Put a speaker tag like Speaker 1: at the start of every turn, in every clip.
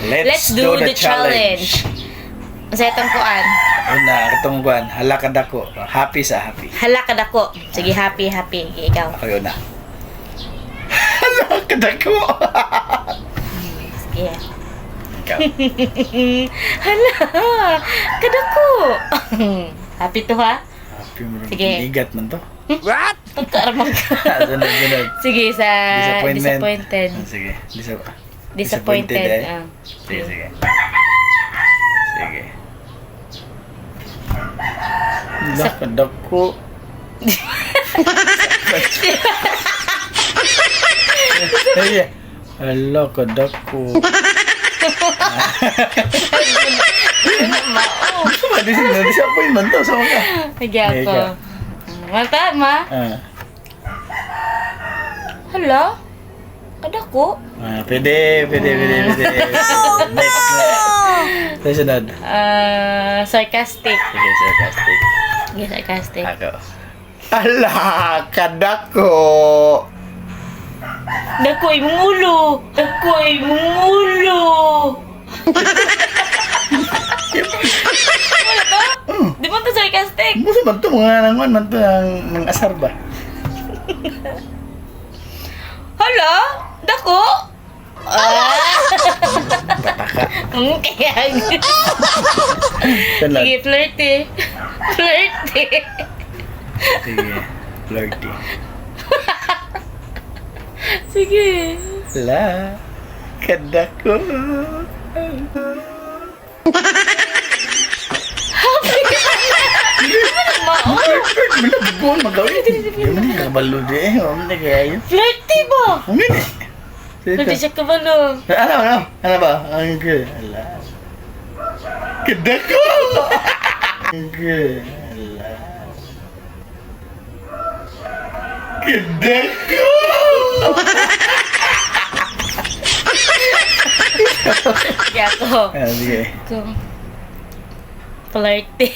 Speaker 1: Let's do the challenge. Sa itong kuan.
Speaker 2: Una, itong kuan. Halakad ako. Happy sa happy.
Speaker 1: Halakad ako. Sige, happy. Sige, ikaw.
Speaker 2: Ako yun na. Halakad ako.
Speaker 1: Sige.
Speaker 2: Ikaw.
Speaker 1: Hala. Kadako. Happy to ha?
Speaker 2: Happy mo.
Speaker 1: Sige.
Speaker 2: Igat man to.
Speaker 1: What? Pagkaramang ka.
Speaker 2: Sunod.
Speaker 1: Sige, sa disappointed.
Speaker 2: Sige.
Speaker 1: Disappointed.
Speaker 2: eh. Sige. Halakad ako. Sige. Halakad ako. Disappointment to. Sama ka.
Speaker 1: Sige ako.
Speaker 2: Ikaw.
Speaker 1: Mata, ma? Hala? Kadako?
Speaker 2: Pwede. Next. Susunod.
Speaker 1: Sarcastic.
Speaker 2: Sige, sarcastic.
Speaker 1: Sige, sarcastic.
Speaker 2: Ako. Halakad ako.
Speaker 1: Dakoy mong ulo! Wala ba? Di mo to sarcastic?
Speaker 2: Musa man to mga nanguan man to ng asar ba?
Speaker 1: Hala? Dako?
Speaker 2: Pataka.
Speaker 1: Kaya.
Speaker 2: Sunod.
Speaker 1: Sige, flirty.
Speaker 2: Sige. Flirty.
Speaker 1: Sige.
Speaker 2: Lakad ako. Buwan magawin. Yung hindi kabalo di eh. Huwag na kaya yun.
Speaker 1: Flirty ba?
Speaker 2: Huwag na.
Speaker 1: Flirty siya kabalo.
Speaker 2: Ano ba? Ang good. Kadako! Ang good. Kadako!
Speaker 1: Sige ako.
Speaker 2: Sige.
Speaker 1: Ako. Flirty.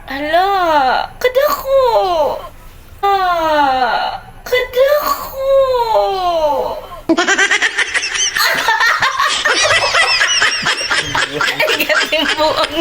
Speaker 1: Ala, kadako. Kadako. Ay, gating buong